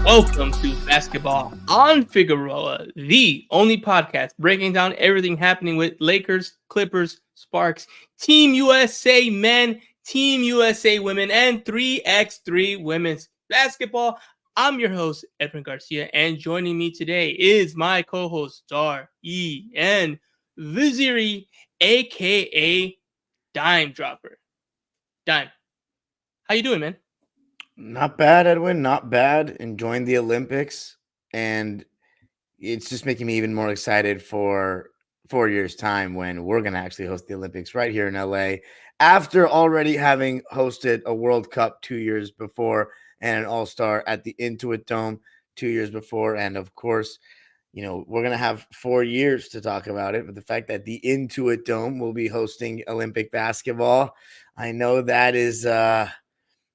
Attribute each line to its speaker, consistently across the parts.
Speaker 1: Welcome to Basketball on Figueroa, the only podcast breaking down everything happening with Lakers, Clippers, Sparks, Team USA men, Team USA women, and 3x3 women's basketball. I'm your host, Edwin Garcia, and joining me today is my co-host, Dar E.N. Viziri, aka Dime Dropper. Dime, how you doing, man?
Speaker 2: Not bad, Edwin. Not bad. Enjoying the Olympics. And it's just making me even more excited for 4 years' time when we're going to actually host the Olympics right here in LA after already having hosted a World Cup 2 years before and an All-Star at the Intuit Dome 2 years before. And of course, we're going to have 4 years to talk about it. But the fact that the Intuit Dome will be hosting Olympic basketball, I know that is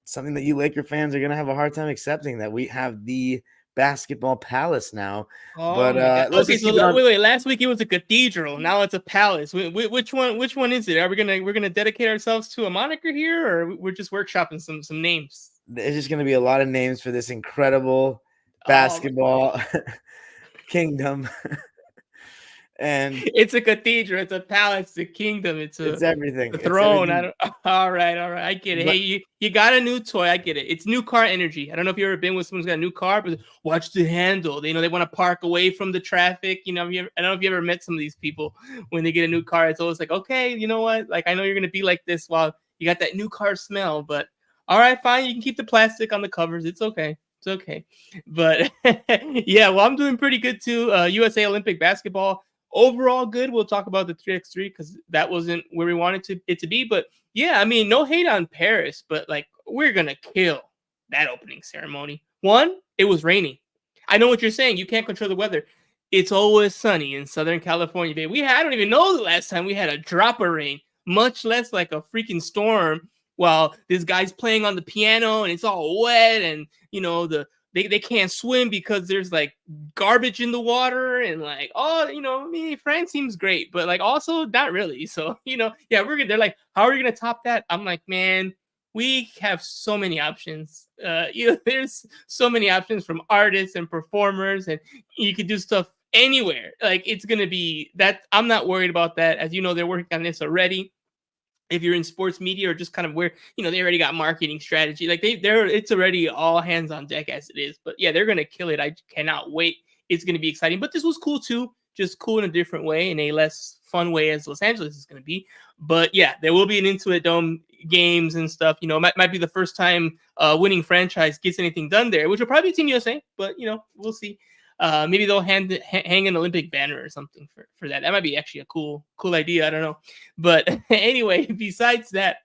Speaker 2: something that you Laker fans are going to have a hard time accepting, that we have the basketball palace now.
Speaker 1: Oh
Speaker 2: But
Speaker 1: my god.
Speaker 2: let's
Speaker 1: Okay,
Speaker 2: just
Speaker 1: so
Speaker 2: keep it on.
Speaker 1: wait. Last week it was a cathedral. Now it's a palace. Which one? Which one is it? Are we're gonna dedicate ourselves to a moniker here, or we're just workshopping some names?
Speaker 2: There's just going to be a lot of names for this incredible
Speaker 1: Oh,
Speaker 2: basketball kingdom. And
Speaker 1: it's a cathedral. It's a palace. It's a kingdom. It's
Speaker 2: it's everything.
Speaker 1: a
Speaker 2: It's
Speaker 1: throne. I
Speaker 2: everything.
Speaker 1: don't. All right. I get it. Hey,
Speaker 2: But
Speaker 1: you got a new toy. I get it. It's new car energy. I don't know if you've ever been with someone's got a new car, but watch the handle. They want to park away from the traffic. I don't know if you ever met some of these people when they get a new car. It's always like, okay, you know what? Like, I know you're gonna be like this while you got that new car smell, but all right, fine. You can keep the plastic on the covers. It's okay. It's okay. But yeah, well, I'm doing pretty good too. USA Olympic basketball overall good. We'll talk about the 3x3 because that wasn't where we wanted it to be. But yeah, I mean, no hate on Paris, but like we're gonna kill that opening ceremony. One, it was raining. I know what you're saying. You can't control the weather. It's always sunny in Southern California, baby. I don't even know the last time we had a drop of rain, much less like a freaking storm. While this guy's playing on the piano and it's all wet, and they can't swim because there's like garbage in the water, and like, oh, France seems great, but like also not really. So yeah, they're like, how are you gonna top that? I'm like, man, we have so many options. There's so many options from artists and performers, and you could do stuff anywhere. Like, it's gonna be that. I'm not worried about that. As you know, they're working on this already. If you're in sports media, or just kind of where they already got marketing strategy, like it's already all hands on deck as it is. But yeah, they're gonna kill it. I cannot wait. It's gonna be exciting. But this was cool too, just cool in a different way, in a less fun way as Los Angeles is gonna be. But yeah, there will be an Intuit Dome games and stuff. Might be the first time winning franchise gets anything done there, which will probably be Team USA. But we'll see. Maybe they'll hang an Olympic banner or something for that. That might be actually a cool idea. I don't know. But anyway, besides that,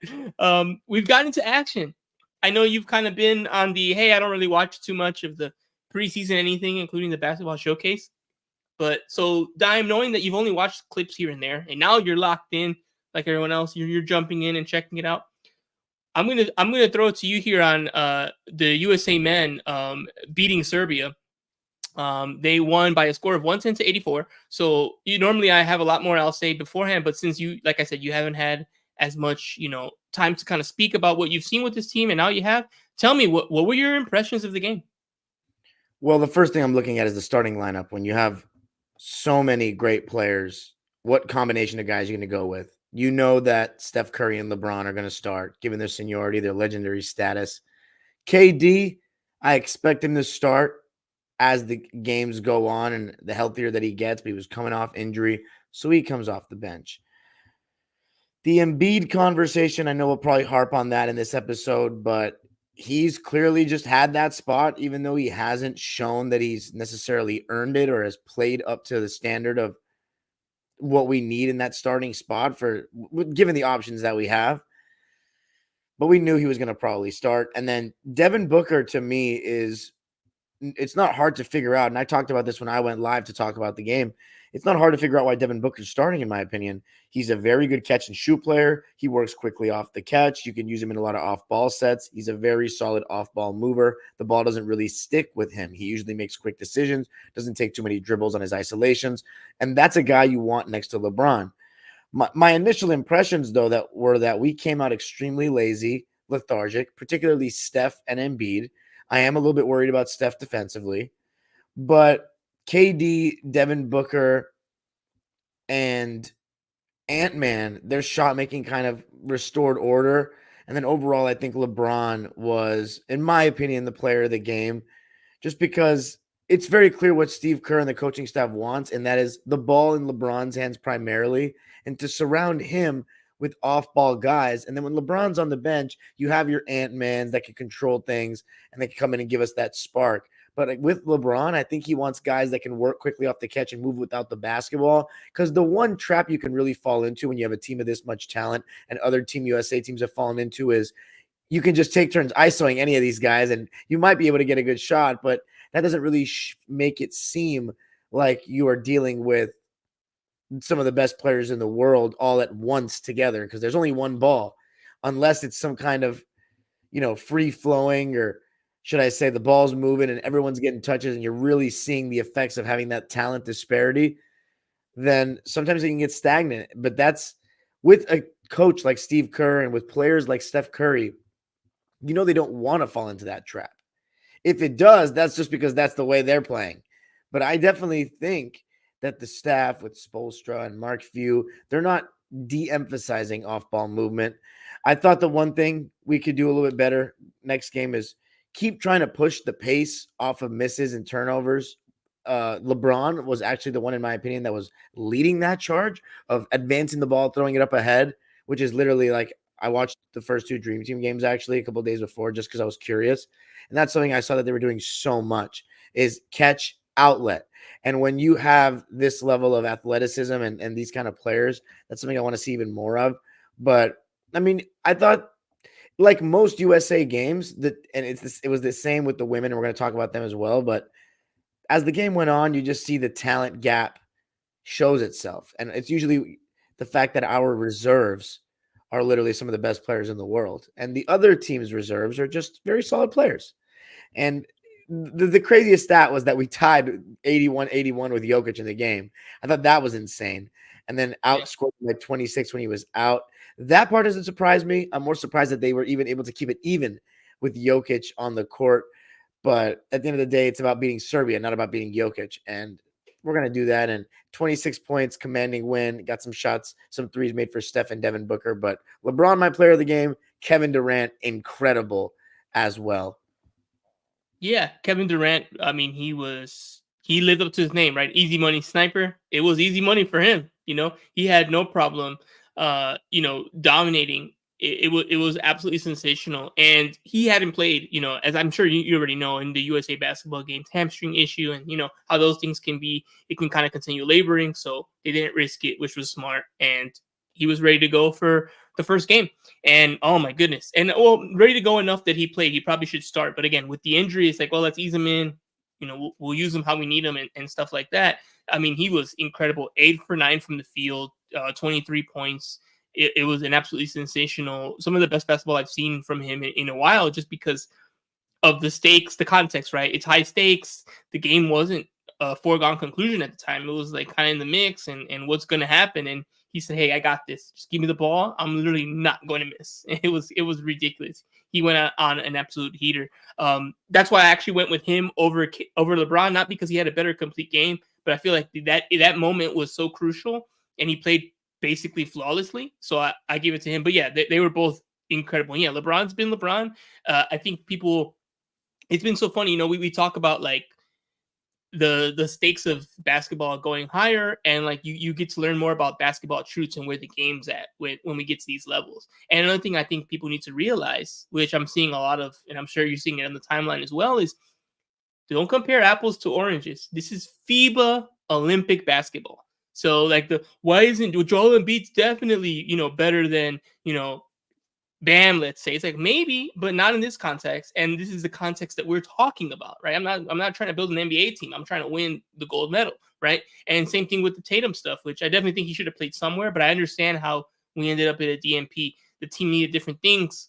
Speaker 1: we've gotten into action. I know you've kind of been on the, hey, I don't really watch too much of the preseason anything, including the basketball showcase. But so, Dime, knowing that you've only watched clips here and there, and now you're locked in like everyone else, you're jumping in and checking it out. I'm gonna throw it to you here on the USA men beating Serbia. They won by a score of 110-84. So normally I have a lot more I'll say beforehand, but since you, like I said, you haven't had as much, time to kind of speak about what you've seen with this team, and now you have. Tell me, what were your impressions of the game?
Speaker 2: well, the first thing I'm looking at is the starting lineup. When you have so many great players, what combination of guys are you going to go with? You know that Steph Curry and LeBron are going to start, given their seniority, their legendary status. KD, I expect him to start as the games go on and the healthier that he gets, but he was coming off injury, so he comes off the bench. The Embiid conversation, I know we'll probably harp on that in this episode, but he's clearly just had that spot, even though he hasn't shown that he's necessarily earned it or has played up to the standard of what we need in that starting spot for given the options that we have. But we knew he was going to probably start. And then Devin Booker, to me, it's not hard to figure out. And I talked about this when I went live to talk about the game. It's not hard to figure out why Devin Booker's starting, in my opinion. He's a very good catch and shoot player. He works quickly off the catch. You can use him in a lot of off-ball sets. He's a very solid off-ball mover. The ball doesn't really stick with him. He usually makes quick decisions, doesn't take too many dribbles on his isolations. And that's a guy you want next to LeBron. My initial impressions, though, were that we came out extremely lazy, lethargic, particularly Steph and Embiid. I am a little bit worried about Steph defensively, but KD, Devin Booker, and Ant-Man, their shot making kind of restored order. And then overall, I think LeBron was, in my opinion, the player of the game, just because it's very clear what Steve Kerr and the coaching staff wants, and that is the ball in LeBron's hands primarily, and to surround him with off-ball guys. And then when LeBron's on the bench, you have your Ant-Mans that can control things, and they can come in and give us that spark. But with LeBron, I think he wants guys that can work quickly off the catch and move without the basketball. Because the one trap you can really fall into when you have a team of this much talent, and other Team USA teams have fallen into, is you can just take turns isoing any of these guys, and you might be able to get a good shot, but that doesn't really make it seem like you are dealing with some of the best players in the world all at once together, because there's only one ball, unless it's some kind of, free flowing, or should I say the ball's moving and everyone's getting touches and you're really seeing the effects of having that talent disparity. Then sometimes it can get stagnant. But that's with a coach like Steve Kerr and with players like Steph Curry, they don't want to fall into that trap. If it does, that's just because that's the way they're playing. But I definitely think that the staff with Spoelstra and Mark Few, they're not de-emphasizing off-ball movement. I thought the one thing we could do a little bit better next game is keep trying to push the pace off of misses and turnovers. LeBron was actually the one, in my opinion, that was leading that charge of advancing the ball, throwing it up ahead, which is literally like, I watched the first two Dream Team games actually a couple of days before just because I was curious. And that's something I saw that they were doing so much, is catch outlet. And when you have this level of athleticism and these kind of players, that's something I want to see even more of. But I mean, I thought, like most USA games, it was the same with the women, and we're going to talk about them as well. But as the game went on, you just see the talent gap shows itself. And it's usually the fact that our reserves are literally some of the best players in the world, and the other team's reserves are just very solid players. And the craziest stat was that we tied 81-81 with Jokic in the game. I thought that was insane. And then outscored by 26 when he was out. That part doesn't surprise me. I'm more surprised that they were even able to keep it even with Jokic on the court. But at the end of the day, it's about beating Serbia, not about beating Jokic. And we're going to do that. And 26 points, commanding win. Got some shots, some threes made for Steph and Devin Booker. But LeBron, my player of the game. Kevin Durant, incredible as well.
Speaker 1: Yeah, Kevin Durant, I mean, he lived up to his name, right? Easy money sniper. It was easy money for him. He had no problem, dominating. It was absolutely sensational. And he hadn't played, as I'm sure you already know, in the USA basketball games, hamstring issue, and how those things can be. It can kind of continue laboring. So they didn't risk it, which was smart. And he was ready to go for the first game. And oh my goodness. And ready to go enough that he played. He probably should start. But again, with the injury, it's like, well, let's ease him in. We'll use him how we need him and stuff like that. I mean, he was incredible. 8 for 9 from the field, 23 points. It was an absolutely sensational, some of the best basketball I've seen from him in a while, just because of the stakes, the context, right? It's high stakes. The game wasn't a foregone conclusion at the time. It was like kind of in the mix and what's going to happen. And he said, "Hey, I got this. Just give me the ball. I'm literally not going to miss." It was ridiculous. He went on an absolute heater. That's why I actually went with him over LeBron, not because he had a better complete game, but I feel like that moment was so crucial, and he played basically flawlessly. So I give it to him. But yeah, they were both incredible. Yeah, LeBron's been LeBron. I think it's been so funny. We talk about like the stakes of basketball going higher, and like you get to learn more about basketball truths and where the game's at when we get to these levels. And another thing I think people need to realize, which I'm seeing a lot of, and I'm sure you're seeing it on the timeline as well, is don't compare apples to oranges. This is FIBA Olympic basketball. So like why isn't Joel Embiid's definitely better than Bam, let's say. It's like maybe, but not in this context. And this is the context that we're talking about, right? I'm not trying to build an NBA team. I'm trying to win the gold medal, right? And same thing with the Tatum stuff, which I definitely think he should have played somewhere, but I understand how we ended up at a DNP. The team needed different things,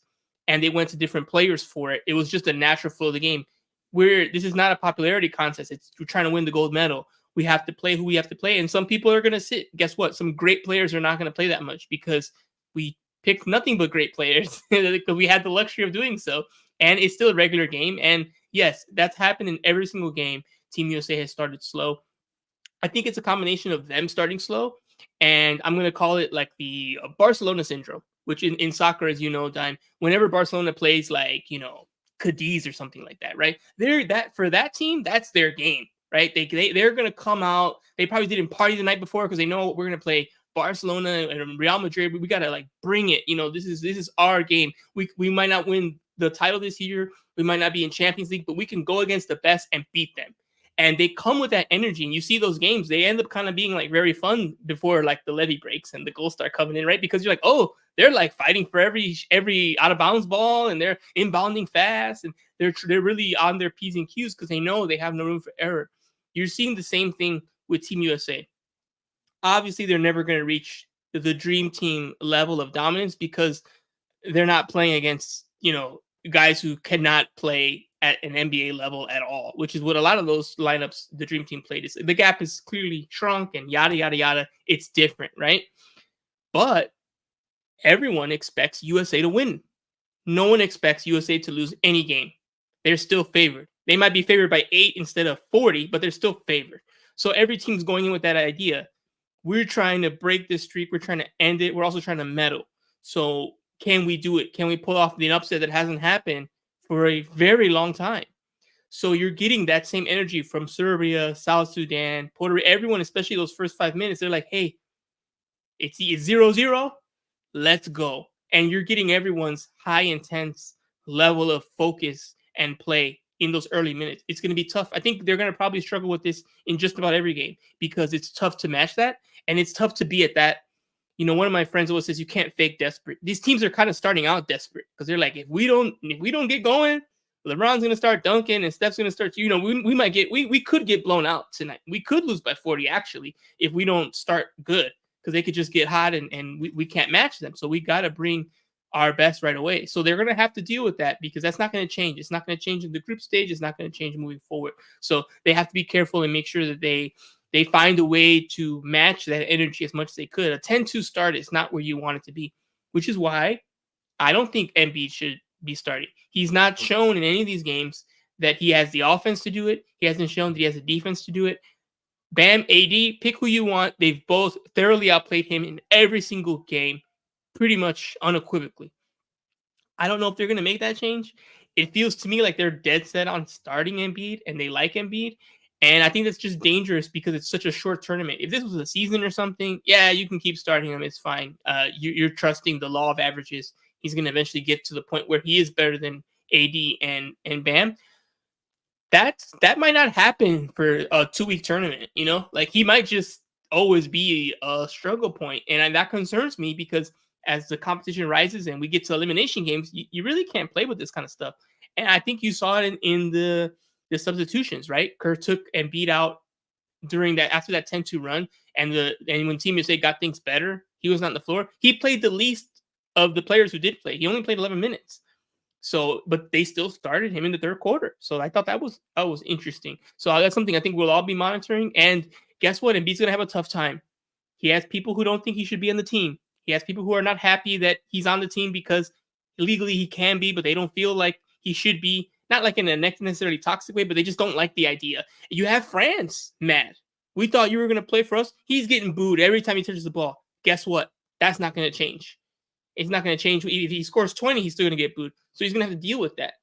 Speaker 1: and they went to different players for it. It was just a natural flow of the game. This is not a popularity contest. We're trying to win the gold medal. We have to play who we have to play, and some people are going to sit. Guess what? Some great players are not going to play that much because we picked nothing but great players because we had the luxury of doing so. And it's still a regular game. And Yes, that's happened in every single game. Team USA has started slow. I think it's a combination of them starting slow, and I'm going to call it like the Barcelona syndrome, which in soccer, as you know, Dime, whenever Barcelona plays like, Cadiz or something like that, right? They're that for that team, that's their game, right? They're going to come out. They probably didn't party the night before because they know we're going to play Barcelona and Real Madrid. We got to like bring it. This is our game. We might not win the title this year. We might not be in Champions League, but we can go against the best and beat them. And they come with that energy, and you see those games, they end up kind of being like very fun before like the levy breaks and the goals start coming in, right? Because you're like, oh, they're like fighting for every out of bounds ball, and they're inbounding fast, and they're really on their P's and Q's because they know they have no room for error. You're seeing the same thing with Team USA. Obviously, they're never going to reach the dream team level of dominance because they're not playing against, guys who cannot play at an NBA level at all, which is what a lot of those lineups the dream team played is. The gap is clearly shrunk and yada, yada, yada. It's different, right? But everyone expects USA to win. No one expects USA to lose any game. They're still favored. They might be favored by 8 instead of 40, but they're still favored. So every team's going in with that idea. We're trying to break this streak. We're trying to end it. We're also trying to medal. So can we do it? Can we pull off the upset that hasn't happened for a very long time? So you're getting that same energy from Serbia, South Sudan, Puerto Rico, everyone, especially those first 5 minutes. They're like, hey, it's 0-0. Let's go. And you're getting everyone's high intense level of focus and play in those early minutes. It's going to be tough. I think they're going to probably struggle with this in just about every game because it's tough to match that. And it's tough to be at that. One of my friends always says you can't fake desperate. These teams are kind of starting out desperate because they're like, if we don't get going, LeBron's gonna start dunking and Steph's gonna start. We could get blown out tonight. We could lose by 40 actually if we don't start good because they could just get hot and we can't match them. So we got to bring our best right away. So they're gonna have to deal with that because that's not gonna change. It's not gonna change in the group stage. It's not gonna change moving forward. So they have to be careful and make sure that they find a way to match that energy as much as they could. A 10-2 start is not where you want it to be, which is why I don't think Embiid should be starting. He's not shown in any of these games that he has the offense to do it. He hasn't shown that he has the defense to do it. Bam, AD, pick who you want. They've both thoroughly outplayed him in every single game, pretty much unequivocally. I don't know if they're going to make that change. It feels to me like they're dead set on starting Embiid, and they like Embiid. And I think that's just dangerous because it's such a short tournament. If this was a season or something, yeah, you can keep starting him. It's fine. You're trusting the law of averages. He's going to eventually get to the point where he is better than AD and Bam. That might not happen for a 2-week tournament. Like he might just always be a struggle point, and that concerns me because as the competition rises and we get to elimination games, you really can't play with this kind of stuff. And I think you saw it in the substitutions, right? Kerr took and beat out after that 10-2 run, and when Team USA got things better, he was not on the floor. He played the least of the players who did play. He only played 11 minutes. So, but they still started him in the third quarter. So I thought that was interesting. So that's something I think we'll all be monitoring. And guess what? Embiid's gonna have a tough time. He has people who don't think he should be on the team. He has people who are not happy that he's on the team because legally he can be, but they don't feel like he should be. Not like in a necessarily toxic way, but they just don't like the idea. You have France mad. We thought you were going to play for us. He's getting booed every time he touches the ball. Guess what? That's not going to change. It's not going to change. If he scores 20, he's still going to get booed. So he's going to have to deal with that.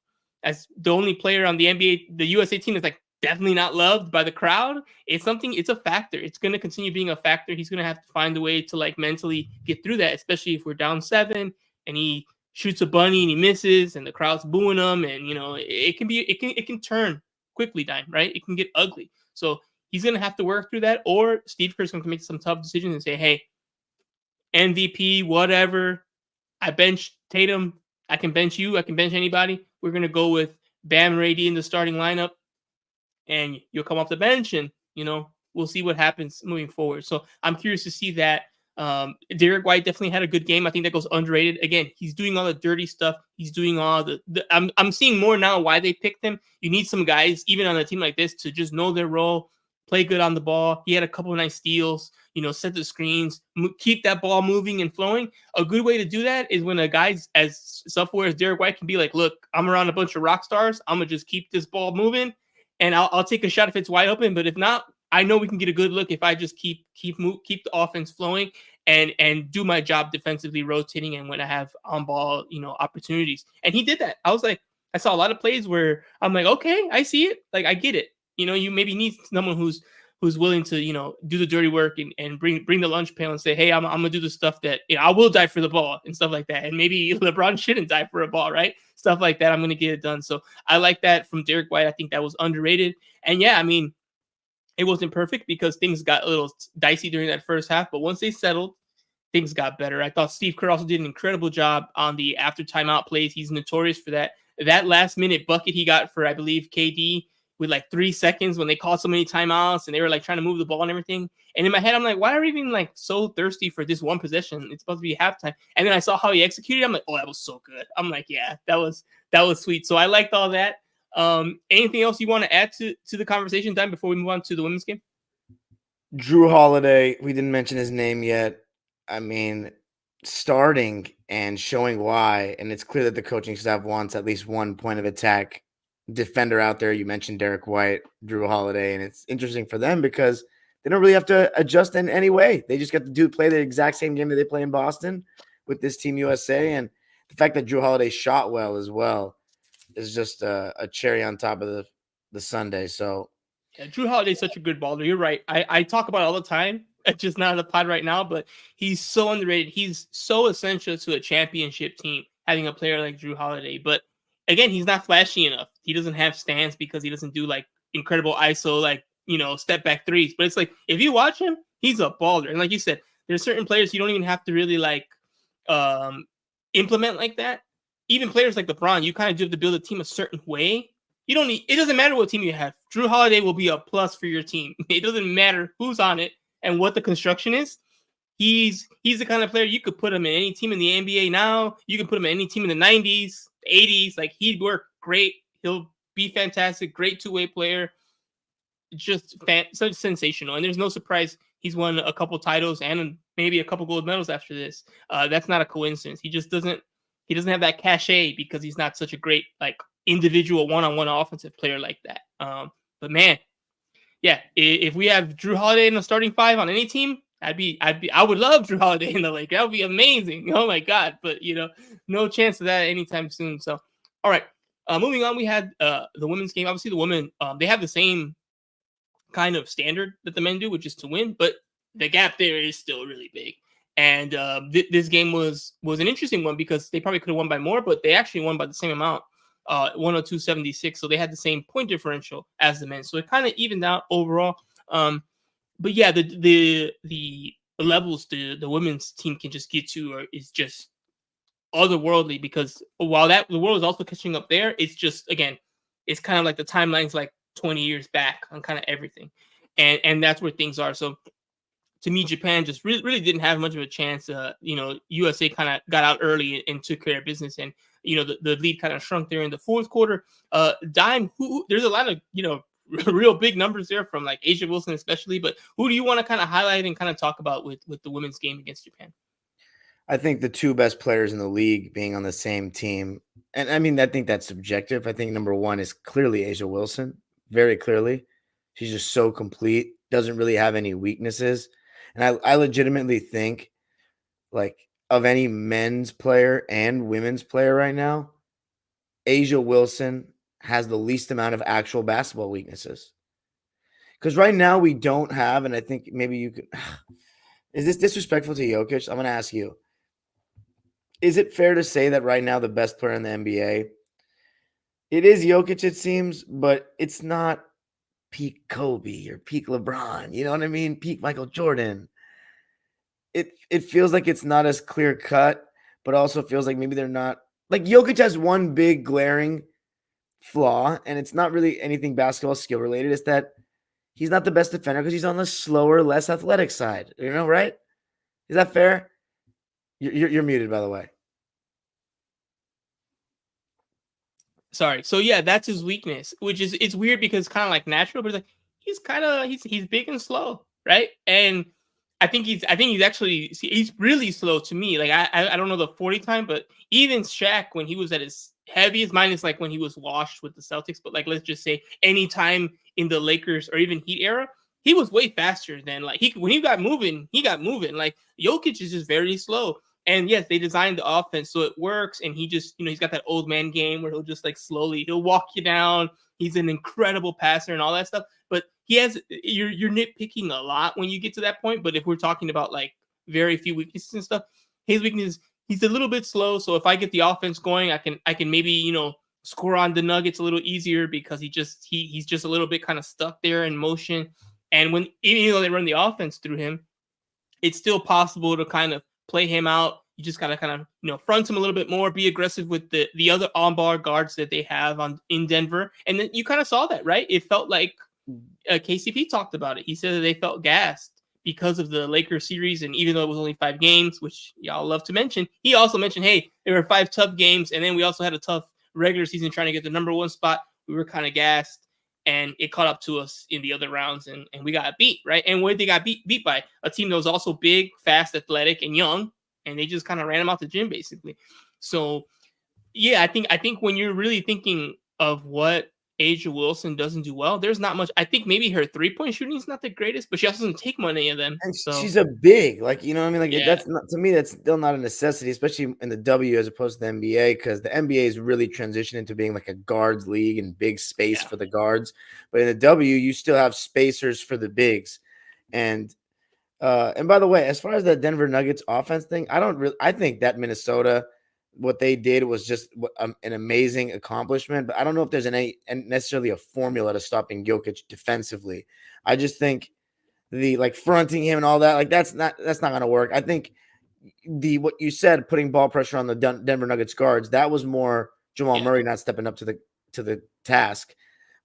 Speaker 1: As the only player on the NBA, the USA team is like definitely not loved by the crowd. It's a factor. It's going to continue being a factor. He's going to have to find a way to like mentally get through that, especially if we're down 7 and he shoots a bunny and he misses and the crowd's booing him, and it can turn quickly, Dime, right? It can get ugly. So he's gonna have to work through that, or Steve Kerr's gonna make some tough decisions and say, hey, MVP, whatever, I bench Tatum, I can bench you, I can bench anybody. We're gonna go with Bam and AD in the starting lineup, and you'll come off the bench, and we'll see what happens moving forward. So I'm curious to see that. Derek White definitely had a good game. I think that goes underrated. Again, he's doing all the dirty stuff. He's doing all I'm seeing more now why they picked him. You need some guys, even on a team like this, to just know their role, play good on the ball. He had a couple of nice steals, set the screens, keep that ball moving and flowing. A good way to do that is when a guy's as self-aware as Derek White can be like, look, I'm around a bunch of rock stars. I'm going to just keep this ball moving and I'll take a shot if it's wide open. But if not, I know we can get a good look if I just keep the offense flowing and do my job defensively, rotating, and when I have on ball, opportunities. And he did that. I was like, I saw a lot of plays where I'm like, okay, I see it. Like I get it. You maybe need someone who's willing to, do the dirty work and bring the lunch pail and say, hey, I'm gonna do the stuff that I will die for the ball and stuff like that. And maybe LeBron shouldn't die for a ball, right? Stuff like that. I'm gonna get it done. So I like that from Derek White. I think that was underrated. And yeah, I mean, it wasn't perfect because things got a little dicey during that first half, but once they settled, things got better. I thought Steve Kerr also did an incredible job on the after timeout plays. He's notorious for that. That last minute bucket he got for, I believe, KD with like 3 seconds when they called so many timeouts and they were like trying to move the ball and everything. And in my head, I'm like, why are we even like so thirsty for this one possession? It's supposed to be halftime. And then I saw how he executed. I'm like, oh, that was so good. I'm like, yeah, that was sweet. So I liked all that. Anything else you want to add to the conversation, Dan, before we move on to the women's game?
Speaker 2: Drew Holiday, we didn't mention his name yet. I mean, starting and showing why, and it's clear that the coaching staff wants at least one point of attack defender out there. You mentioned Derek White, Drew Holiday, and it's interesting for them because they don't really have to adjust in any way. They just got to play the exact same game that they play in Boston with this Team USA, and the fact that Drew Holiday shot well as well is just a cherry on top of the sundae. So
Speaker 1: yeah, Drew Holiday's such a good baller. You're right. I talk about it all the time. It's just not on the pod right now, but he's so underrated. He's so essential to a championship team, having a player like Drew Holiday. But again, he's not flashy enough. He doesn't have stands because he doesn't do like incredible ISO, like, step back threes. But it's like, if you watch him, he's a baller. And like you said, there's certain players you don't even have to really like implement like that. Even players like LeBron, you kind of do have to build a team a certain way. You don't need, it doesn't matter what team you have. Drew Holiday will be a plus for your team. It doesn't matter who's on it and what the construction is. He's the kind of player you could put him in any team in the NBA now. You can put him in any team in the 90s, 80s. Like, he'd work great. He'll be fantastic. Great two-way player. Just such sensational. And there's no surprise he's won a couple titles and maybe a couple gold medals after this. That's not a coincidence. He doesn't have that cachet because he's not such a great like individual one-on-one offensive player like that. But man, yeah, if we have Drew Holiday in the starting five on any team, I would love Drew Holiday in the league. That would be amazing. Oh my God. But no chance of that anytime soon. So, all right. Moving on, we had the women's game. Obviously, the women, they have the same kind of standard that the men do, which is to win, but the gap there is still really big. And this game was an interesting one because they probably could have won by more, but they actually won by the same amount, 102-76. So they had the same point differential as the men. So it kind of evened out overall. But yeah, the levels the women's team can just get to is just otherworldly, because while that the world is also catching up there, it's just, again, it's kind of like the timeline's like 20 years back on kind of everything. And that's where things are. So to me, Japan just really didn't have much of a chance. USA kind of got out early and took care of business. And, the lead kind of shrunk there in the fourth quarter. Dime, there's a lot of, real big numbers there from like Asia Wilson especially. But who do you want to kind of highlight and kind of talk about with the women's game against Japan?
Speaker 2: I think the two best players in the league being on the same team. And I mean, I think that's subjective. I think number one is clearly Asia Wilson, very clearly. She's just so complete, doesn't really have any weaknesses. And I legitimately think, like, of any men's player and women's player right now, Asia Wilson has the least amount of actual basketball weaknesses. Because right now we don't have, and I think maybe you could. Is this disrespectful to Jokic? I'm going to ask you. Is it fair to say that right now the best player in the NBA, it is Jokic, it seems, but it's not peak Kobe or peak LeBron? You know what I mean? Peak Michael Jordan. It feels like it's not as clear cut, but also feels like maybe they're not. Like, Jokic has one big glaring flaw, and it's not really anything basketball skill related. It's that he's not the best defender because he's on the slower, less athletic side. Right? Is that fair? You're muted, by the way.
Speaker 1: Sorry. So yeah, that's his weakness, which is, it's weird because it's kind of like natural, but it's like he's kind of he's big and slow, right? And I think he's actually he's really slow to me. Like I don't know the 40 time, but even Shaq when he was at his heaviest, minus like when he was washed with the Celtics, but like let's just say any time in the Lakers or even Heat era, he was way faster than like he when he got moving, he got moving. Like Jokic is just very slow. And yes, they designed the offense so it works. And he just, he's got that old man game where he'll just like slowly he'll walk you down. He's an incredible passer and all that stuff. But he has you're nitpicking a lot when you get to that point. But if we're talking about like very few weaknesses and stuff, his weakness he's a little bit slow. So if I get the offense going, I can maybe score on the Nuggets a little easier because he's just a little bit kind of stuck there in motion. And when even though they run the offense through him, it's still possible to kind of play him out. You just gotta kind of front him a little bit more, be aggressive with the other on-ball guards that they have in Denver, and then you kind of saw that, right? It felt like KCP talked about it. He said that they felt gassed because of the Lakers series, and even though it was only 5 games, which y'all love to mention, he also mentioned, hey, there were 5 tough games, and then we also had a tough regular season trying to get the number 1 spot. We were kind of gassed. And it caught up to us in the other rounds, and we got beat, right? And where they got beat by a team that was also big, fast, athletic, and young, and they just kind of ran them out the gym, basically. So, yeah, I think when you're really thinking of what Asia Wilson doesn't do well, there's not much. I think maybe her 3-point shooting is not the greatest, but she also doesn't take many of them.
Speaker 2: And
Speaker 1: So
Speaker 2: she's a big, like, you know what I mean? Like,
Speaker 1: yeah,
Speaker 2: that's not, to me, that's still not a necessity, especially in the W as opposed to the NBA, because the NBA is really transitioning into being like a guards league and big space
Speaker 1: yeah,
Speaker 2: for the guards. But in the W, you still have spacers for the bigs. And by the way, as far as the Denver Nuggets offense thing, I think that Minnesota, what they did was just an amazing accomplishment. But I don't know if there's necessarily a formula to stopping Jokic defensively. I just think the like fronting him and all that, like that's not going to work. I think what you said, putting ball pressure on the Denver Nuggets guards, that was more Jamal
Speaker 1: yeah,
Speaker 2: Murray not stepping up to the task.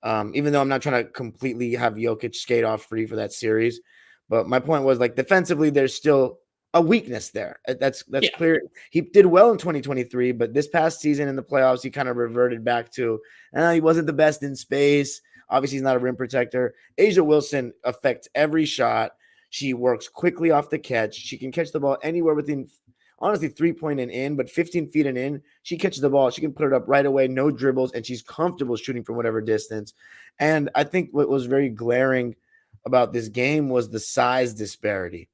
Speaker 2: Even though I'm not trying to completely have Jokic skate off free for that series, but my point was like defensively, there's still a weakness there. That's
Speaker 1: yeah,
Speaker 2: clear. He did well in 2023, but this past season in the playoffs, he kind of reverted back to, he wasn't the best in space. Obviously, he's not a rim protector. Asia Wilson affects every shot. She works quickly off the catch. She can catch the ball anywhere within, honestly, 3-point and in, but 15 feet and in. She catches the ball. She can put it up right away, no dribbles, and she's comfortable shooting from whatever distance. And I think what was very glaring about this game was the size disparity.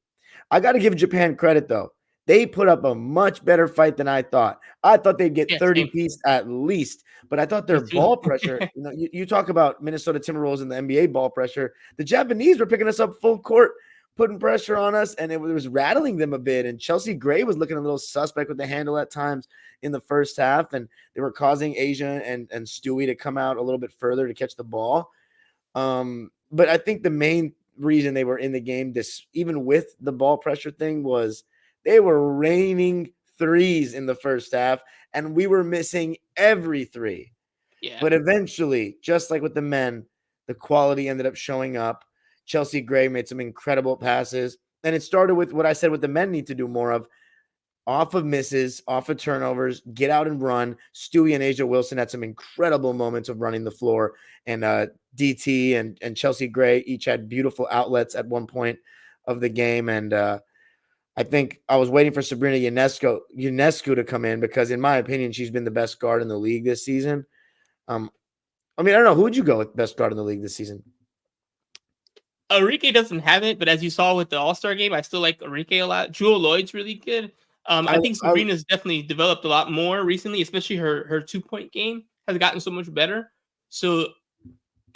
Speaker 2: I got to give Japan credit, though. They put up a much better fight than I thought. I thought they'd get
Speaker 1: yeah.
Speaker 2: 30
Speaker 1: Same.
Speaker 2: piece at least, but I thought
Speaker 1: Me
Speaker 2: their
Speaker 1: too.
Speaker 2: ball pressure, you talk about Minnesota Timberwolves and the NBA ball pressure. The Japanese were picking us up full court, putting pressure on us, and it was rattling them a bit. And Chelsea Gray was looking a little suspect with the handle at times in the first half, and they were causing Asia and Stewie to come out a little bit further to catch the ball. But I think the main reason they were in the game, this even with the ball pressure thing, was they were raining threes in the first half, and we were missing every three.
Speaker 1: Yeah,
Speaker 2: But eventually, just like with the men, the quality ended up showing up. Chelsea Gray made some incredible passes, and it started with what I said what the men need to do more of: off of misses, off of turnovers, get out and run. Stewie and Asia Wilson had some incredible moments of running the floor, and DT and Chelsea Gray each had beautiful outlets at one point of the game. And I think I was waiting for Sabrina Ionescu to come in because, in my opinion, she's been the best guard in the league this season. I don't know. Who would you go with best guard in the league this season?
Speaker 1: Enrique doesn't have it, but as you saw with the All-Star game, I still like Enrique a lot. Jewel Lloyd's really good. I think
Speaker 2: I
Speaker 1: Sabrina's definitely developed a lot more recently, especially her 2-point game has gotten so much better. So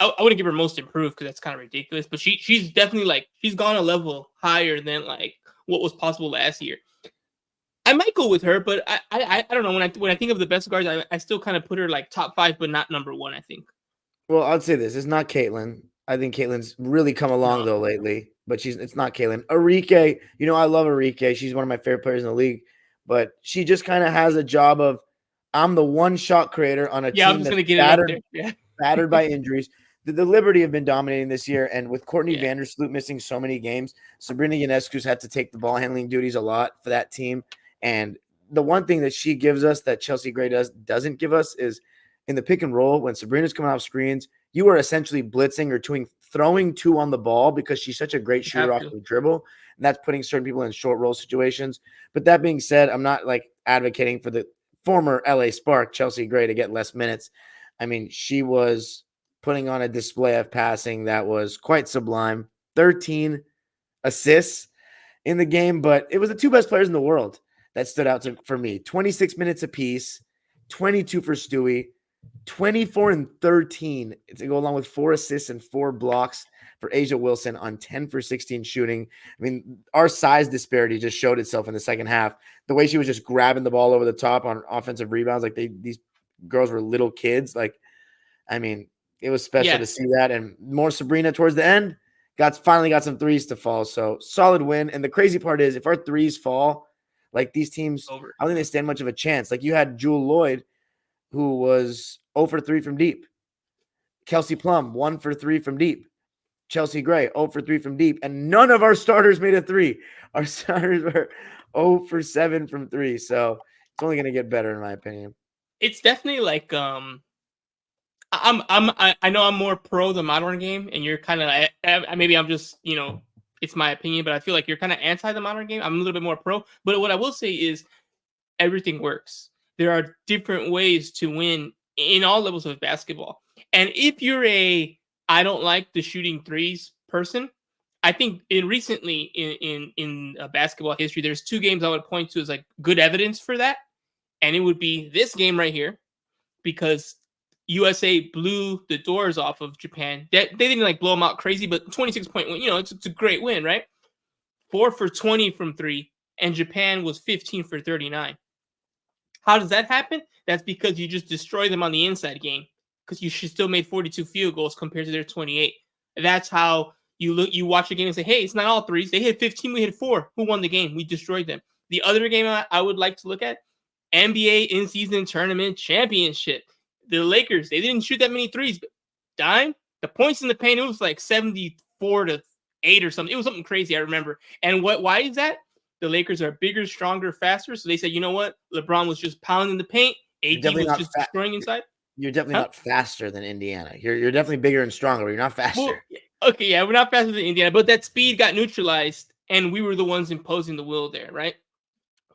Speaker 1: I wouldn't give her most improved because that's kind of ridiculous, but she's definitely like she's gone a level higher than like what was possible last year. I might go with her, but I don't know when I think of the best guards, I still kind of put her like top 5, but not number 1. I think.
Speaker 2: Well, I'd say this. It's not Caitlin. I think Caitlin's really come along
Speaker 1: No.
Speaker 2: though lately, but it's not Caitlin. Enrique, I love Enrique. She's one of my favorite players in the league, but she just kind of has a job of I'm the one shot creator on a
Speaker 1: Yeah, I was
Speaker 2: team
Speaker 1: just
Speaker 2: that's
Speaker 1: gonna get it up there. Yeah.
Speaker 2: battered by injuries. The Liberty have been dominating this year, and with Courtney
Speaker 1: Yeah.
Speaker 2: Vandersloot missing so many games, Sabrina Ionescu's had to take the ball handling duties a lot for that team. And the one thing that she gives us that Chelsea Gray doesn't give us is in the pick and roll when Sabrina's coming off screens, you are essentially blitzing or throwing two on the ball because she's such a great
Speaker 1: You
Speaker 2: shooter
Speaker 1: have
Speaker 2: off
Speaker 1: to.
Speaker 2: the dribble. And that's putting certain people in short roll situations. But that being said, I'm not like advocating for the former LA Spark, Chelsea Gray, to get less minutes. I mean, she was putting on a display of passing that was quite sublime. 13 assists in the game, but it was the two best players in the world that stood out for me. 26 minutes apiece, 22 for Stewie, 24 and 13 to go along with 4 assists and 4 blocks for Asia Wilson on 10 for 16 shooting. I mean, our size disparity just showed itself in the second half. The way she was just grabbing the ball over the top on offensive rebounds, like these girls were little kids. Like, I mean, it was special to see that. And more Sabrina towards the end, finally got some threes to fall. So solid win. And the crazy part is if our threes fall, like these teams,
Speaker 1: Over.
Speaker 2: I don't think they stand much of a chance. Like you had Jewel Lloyd, who was 0 for 3 from deep. Kelsey Plum, 1 for 3 from deep. Chelsea Gray, 0 for 3 from deep. And none of our starters made a three. Our starters were 0 for 7 from 3. So it's only going to get better, in my opinion.
Speaker 1: It's definitely like I know I'm more pro the modern game, and you're kind of maybe I'm just it's my opinion, but I feel like you're kind of anti the modern game. I'm a little bit more pro, but what I will say is everything works. There are different ways to win in all levels of basketball, and if you're I don't like the shooting threes person, I think recently in basketball history, there's 2 games I would point to as like good evidence for that, and it would be this game right here because USA blew the doors off of Japan. They didn't like blow them out crazy, but 26-point win, it's a great win, right? 4 for 20 from 3, and Japan was 15 for 39. How does that happen? That's because you just destroy them on the inside game because you still made 42 field goals compared to their 28. That's how you watch a game and say, hey, it's not all threes. They hit 15, we hit 4. Who won the game? We destroyed them. The other game I would like to look at, NBA in-season tournament championship. The Lakers, they didn't shoot that many threes, but the points in the paint, it was like 74 to 8 or something. It was something crazy, I remember. And why is that? The Lakers are bigger, stronger, faster. So they said, you know what? LeBron was just pounding the paint. AD was just destroying inside.
Speaker 2: You're definitely not faster than Indiana. You're definitely bigger and stronger, but you're not faster.
Speaker 1: Well, okay, yeah, we're not faster than Indiana, but that speed got neutralized, and we were the ones imposing the will there, right?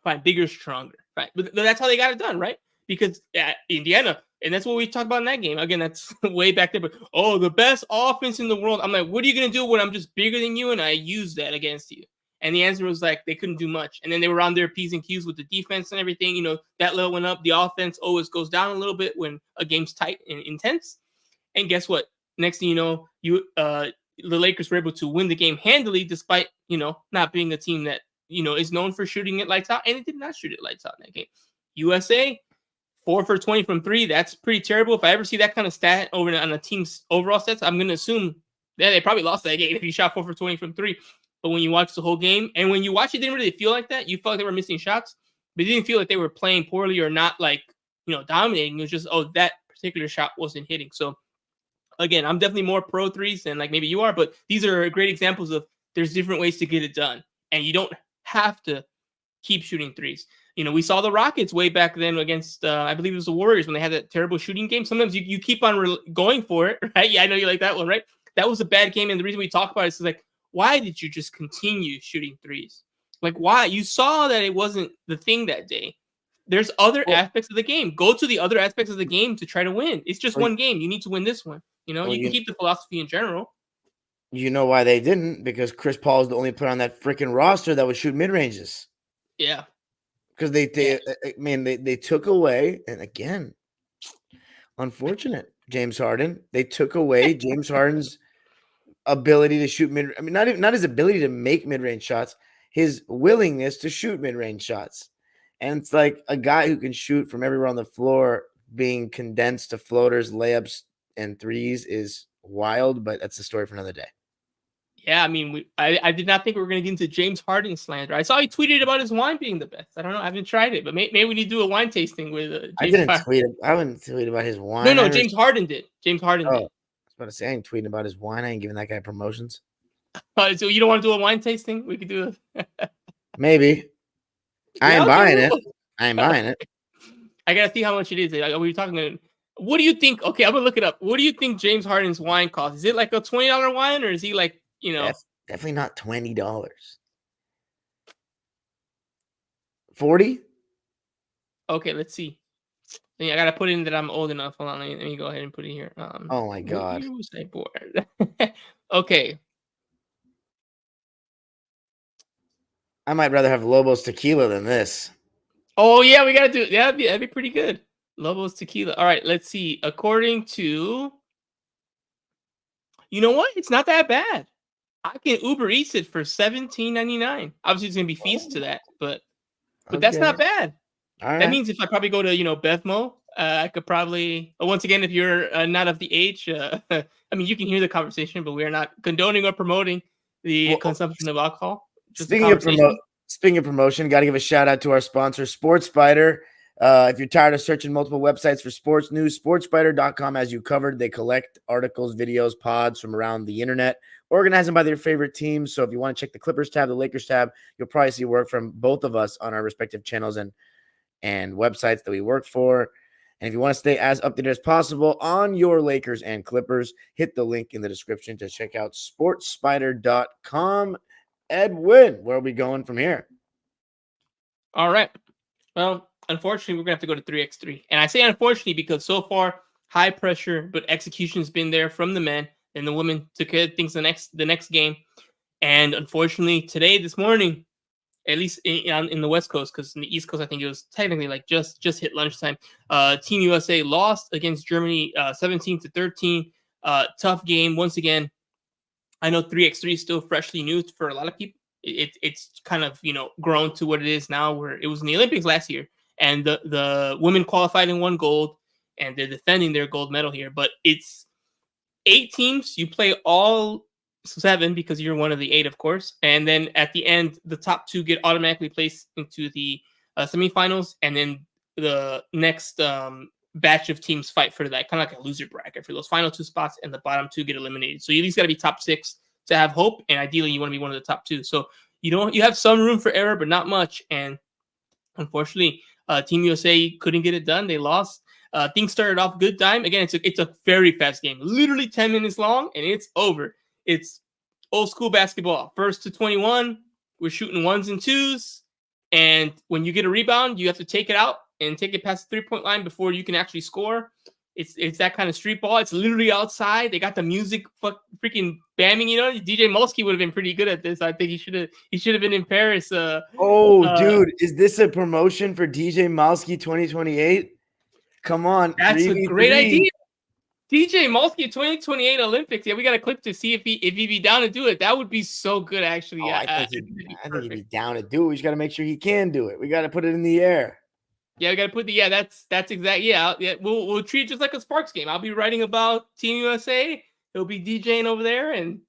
Speaker 1: Fine, bigger, stronger. Right. But that's how they got it done, right? Because Indiana, and that's what we talked about in that game. Again, that's way back there. But the best offense in the world. I'm like, what are you gonna do when I'm just bigger than you and I use that against you? And the answer was like they couldn't do much. And then they were on their P's and Q's with the defense and everything. That level went up. The offense always goes down a little bit when a game's tight and intense. And guess what? Next thing you know, the Lakers were able to win the game handily, despite not being a team that is known for shooting it lights out, and it did not shoot it lights out in that game. USA, 4 for 20 from 3. That's pretty terrible. If I ever see that kind of stat over on a team's overall stats, I'm going to assume that they probably lost that game if you shot 4 for 20 from 3. But when you watch the whole game, and when you watch it, didn't really feel like that. You felt like they were missing shots, but it didn't feel like they were playing poorly or not like, dominating. It was just, that particular shot wasn't hitting. So again, I'm definitely more pro threes than like maybe you are, but these are great examples of there's different ways to get it done. And you don't have to keep shooting threes. We saw the Rockets way back then against, I believe it was the Warriors when they had that terrible shooting game. Sometimes you keep on going for it, right? Yeah, I know you like that one, right? That was a bad game. And the reason we talk about it is like, why did you just continue shooting threes? Like, why? You saw that it wasn't the thing that day. There's other aspects of the game. Go to the other aspects of the game to try to win. It's just one game. You need to win this one. You can keep the philosophy in general.
Speaker 2: You know why they didn't? Because Chris Paul is the only player on that freaking roster that would shoot mid-ranges.
Speaker 1: Yeah.
Speaker 2: Because they took away, and again, unfortunate, James Harden. They took away James Harden's ability to shoot mid. I mean, not his ability to make mid-range shots, his willingness to shoot mid-range shots. And it's like a guy who can shoot from everywhere on the floor being condensed to floaters, layups, and threes is wild, but that's a story for another day.
Speaker 1: Yeah, I mean, I did not think we were going to get into James Harden slander. I saw he tweeted about his wine being the best. I don't know. I haven't tried it, but maybe we need to do a wine tasting with James Harden.
Speaker 2: I wouldn't tweet about his wine.
Speaker 1: No, James Harden did. James Harden did.
Speaker 2: I was about to say, I ain't tweeting about his wine. I ain't giving that guy promotions.
Speaker 1: So you don't want to do a wine tasting? We could do it.
Speaker 2: Maybe. I ain't buying it. I ain't buying it.
Speaker 1: I got to see how much it is. We were talking What do you think? Okay, I'm gonna look it up. What do you think James Harden's wine costs? Is it like a $20 wine, or is he like,
Speaker 2: Definitely not $20. 40?
Speaker 1: Okay, let's see. I gotta put in that I'm old enough. Hold on, let me go ahead and put it here.
Speaker 2: Oh my
Speaker 1: What
Speaker 2: god.
Speaker 1: year was I born? Okay.
Speaker 2: I might rather have Lobos tequila than this.
Speaker 1: Oh yeah, we gotta do it. Yeah, that'd be pretty good. Lobos tequila. All right, let's see. According to, you know what? It's not that bad. I can Uber Eats it for $17.99. Obviously, it's gonna be fees to that, but that's
Speaker 2: Okay.
Speaker 1: not bad.
Speaker 2: All
Speaker 1: That
Speaker 2: right.
Speaker 1: means if I probably go to Bevmo, I could probably once again, if you're not of the age, I mean you can hear the conversation, but we are not condoning or promoting the
Speaker 2: Well,
Speaker 1: consumption of alcohol. Just a
Speaker 2: speaking of
Speaker 1: conversation.
Speaker 2: promotion, got to give a shout out to our sponsor, Sports Spider. If you're tired of searching multiple websites for sports news, sportspider.com has you covered. They collect articles, videos, pods from around the internet, organize them by their favorite teams. So if you want to check the Clippers tab, the Lakers tab, you'll probably see work from both of us on our respective channels and websites that we work for. And if you want to stay as updated as possible on your Lakers and Clippers, hit the link in the description to check out sportspider.com. Edwin, where are we going from here?
Speaker 1: All right. Well, unfortunately, we're gonna have to go to 3x3, and I say unfortunately because so far high pressure, but execution's been there from the men, and the women took care of things the next game. And unfortunately, this morning, at least in the West Coast, because in the East Coast, I think it was technically like just hit lunchtime. Team USA lost against Germany, 17-13. Tough game once again. I know 3x3 is still freshly new for a lot of people. It's kind of grown to what it is now, where it was in the Olympics last year, and the women qualified and won gold, and they're defending their gold medal here. But it's 8 teams. You play all 7 because you're one of the 8, of course. And then at the end, the top 2 get automatically placed into the semifinals, and then the next batch of teams fight for that, kind of like a loser bracket for those final 2 spots, and the bottom 2 get eliminated. So you at least got to be top 6 to have hope, and ideally you want to be one of the top 2. So you have some room for error, but not much. And unfortunately, Team USA couldn't get it done. They lost. Things started off good time. Again, it's a very fast game, literally 10 minutes long, and it's over. It's old school basketball. First to 21, we're shooting 1s and 2s, and when you get a rebound, you have to take it out and take it past the 3-point line before you can actually score. It's that kind of street ball. It's literally outside. They got the music freaking bamming. DJ Molsky would have been pretty good at this. I think he should have been in Paris.
Speaker 2: Dude, is this a promotion for DJ Malski 2028? Come on,
Speaker 1: That's a
Speaker 2: 3v3.
Speaker 1: great idea. DJ Molsky 2028 Olympics. Yeah, we got a clip to see if he'd be down to do it. That would be so good, actually.
Speaker 2: Oh, I think he'd be down to do it. We just got to make sure he can do it. We got to put it in the air.
Speaker 1: Yeah, we got to put that's exact. Yeah, we'll treat it just like a Sparks game. I'll be writing about Team USA. He'll be DJing over there, and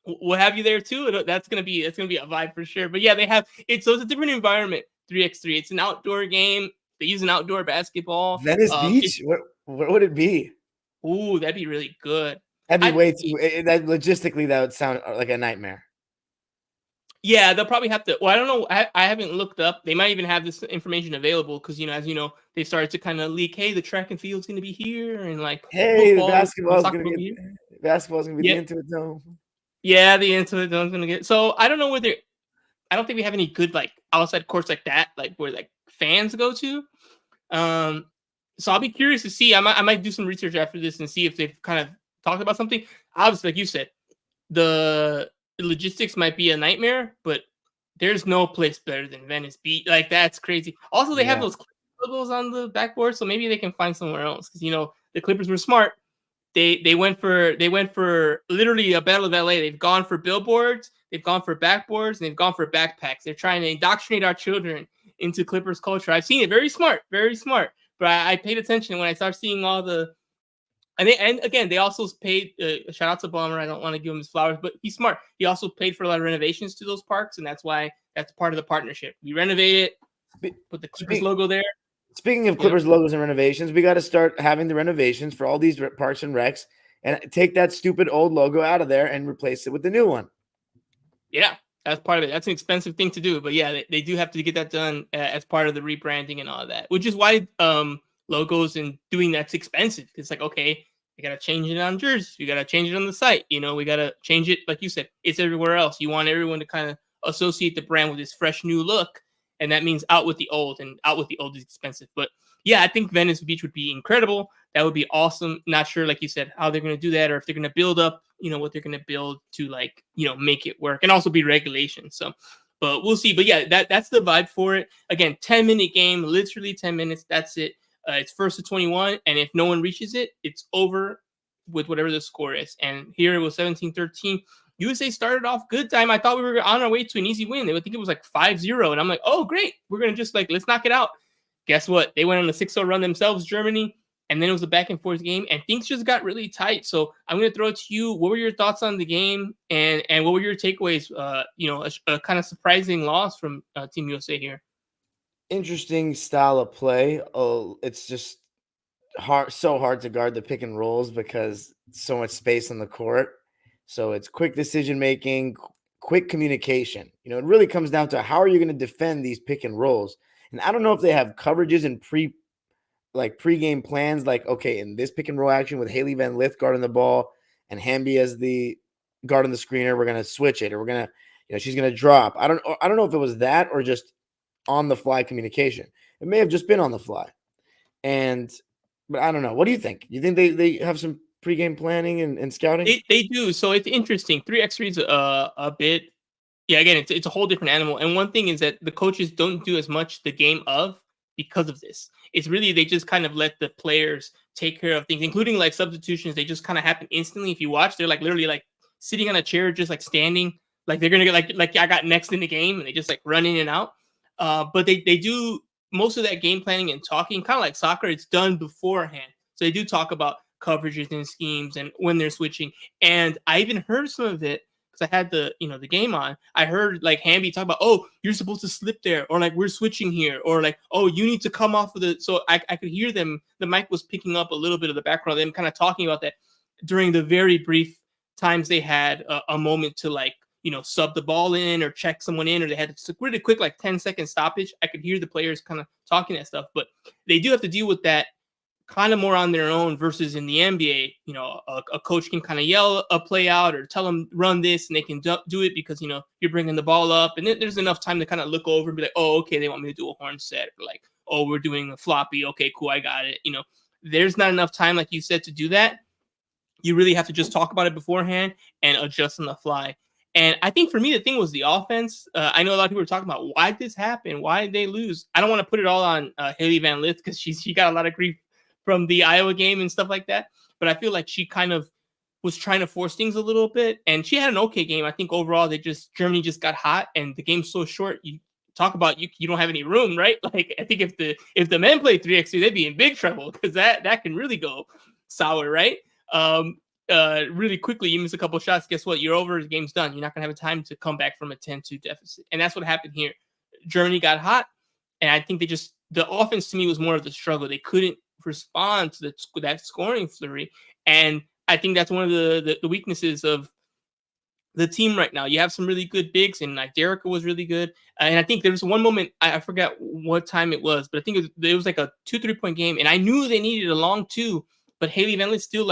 Speaker 1: we'll have you there too. That's gonna be a vibe for sure. But yeah, it's a different environment. 3x3. It's an outdoor game. They use an outdoor basketball.
Speaker 2: Venice Beach. What would it be?
Speaker 1: Ooh, that'd be really good.
Speaker 2: That'd be way too. That logistically, that would sound like a nightmare.
Speaker 1: Yeah, they'll probably have to. Well, I don't know. I haven't looked up. They might even have this information available because as you know, they started to kind of leak. Hey, the track and field's going to be here, and like
Speaker 2: hey, the basketball's going to be the Intuit Dome.
Speaker 1: Yeah, the Intuit Dome's going to get. So I don't know whether. I don't think we have any good like outside courts like that, like where like fans go to. So I'll be curious to see. I might do some research after this and see if they've kind of talked about something. Obviously, like you said, the logistics might be a nightmare, but there's no place better than Venice Beach. Like that's crazy. Also, they have those logos on the backboard, so maybe they can find somewhere else because the Clippers were smart. They went for literally a battle of LA. They've gone for billboards, they've gone for backboards, and they've gone for backpacks. They're trying to indoctrinate our children into Clippers culture. I've seen it. Very smart, very smart. But I paid attention when I started seeing all the. And again, they also paid. Shout out to Ballmer. I don't want to give him his flowers, but he's smart. He also paid for a lot of renovations to those parks, and that's why that's part of the partnership. We renovate it, put the Clippers logo there.
Speaker 2: Speaking of Clippers logos and renovations, we got to start having the renovations for all these parks and recs, and take that stupid old logo out of there and replace it with the new one.
Speaker 1: Yeah, that's part of it. That's an expensive thing to do, but yeah, they do have to get that done as part of the rebranding and all of that. Which is why logos and doing that's expensive. It's like, okay, we got to change it on jerseys. We got to change it on the site. We got to change it. Like you said, it's everywhere else. You want everyone to kind of associate the brand with this fresh new look. And that means out with the old, and out with the old is expensive. But yeah, I think Venice Beach would be incredible. That would be awesome. Not sure, like you said, how they're going to do that, or if they're going to build up, what they're going to build to make it work, and also be regulation. So, but we'll see. But yeah, that's the vibe for it. Again, 10-minute game, literally 10 minutes. That's it. It's first to 21, and if no one reaches it, it's over with whatever the score is. And here it was 17-13. USA started off good time. I thought we were on our way to an easy win. I think it was like 5-0. And I'm like, oh, great. We're going to just let's knock it out. Guess what? They went on a 6-0 run themselves, Germany. And then it was a back and forth game. And things just got really tight. So I'm going to throw it to you. What were your thoughts on the game? And what were your takeaways? A kind of surprising loss from Team USA here.
Speaker 2: Interesting style of play. Oh, it's just so hard to guard the pick and rolls because so much space on the court. So it's quick decision making, quick communication. It really comes down to how are you going to defend these pick and rolls. And I don't know if they have coverages and pre-game plans. Like, okay, in this pick and roll action with Haley Van Lith guarding the ball and Hamby as the guard on the screener, we're going to switch it, or we're going to, she's going to drop. I don't know if it was that or just on the fly communication. It may have just been on the fly. But I don't know. What do you think? You think they have some pregame planning and scouting?
Speaker 1: They do. So it's interesting. 3x3 is a bit. Yeah, again, it's a whole different animal. And one thing is that the coaches don't do as much the game of because of this. It's really, they just kind of let the players take care of things, including substitutions. They just kind of happen instantly. If you watch, they're literally sitting on a chair, just standing, they're gonna get like I got next in the game, and they just run in and out. But they do most of that game planning and talking, kind of like soccer. It's done beforehand, so they do talk about coverages and schemes and when they're switching. And I even heard some of it because I had the game on. I heard Hamby talk about, oh, you're supposed to slip there, or we're switching here, or oh, you need to come off of the. So I could hear them. The mic was picking up a little bit of the background, them kind of talking about that during the very brief times they had a moment to sub the ball in or check someone in, or they had a really quick 10-second stoppage. I could hear the players kind of talking that stuff, but they do have to deal with that kind of more on their own versus in the NBA. A coach can kind of yell a play out or tell them run this, and they can do it because you're bringing the ball up, and then there's enough time to kind of look over and be like, oh, okay, they want me to do a horn set, or oh, we're doing a floppy. Okay, cool, I got it. There's not enough time, like you said, to do that. You really have to just talk about it beforehand and adjust on the fly. And I think for me, the thing was the offense. I know a lot of people were talking about why did this happen? Why did they lose? I don't want to put it all on Haley Van Lith because she got a lot of grief from the Iowa game and stuff like that. But I feel like she kind of was trying to force things a little bit. And she had an okay game. I think overall, Germany just got hot, and the game's so short. You talk about you don't have any room, right? I think if the men play 3x3, they'd be in big trouble because that can really go sour, right? Really quickly, you miss a couple shots, guess what? You're over, the game's done. You're not going to have time to come back from a 10-2 deficit. And that's what happened here. Germany got hot, and I think the offense to me was more of the struggle. They couldn't respond to that scoring flurry. And I think that's one of the weaknesses of the team right now. You have some really good bigs, and Derica was really good. And I think there was one moment, I forgot what time it was, but I think it was like a 2-3 point game, and I knew they needed a long two, but Haley Van Lith still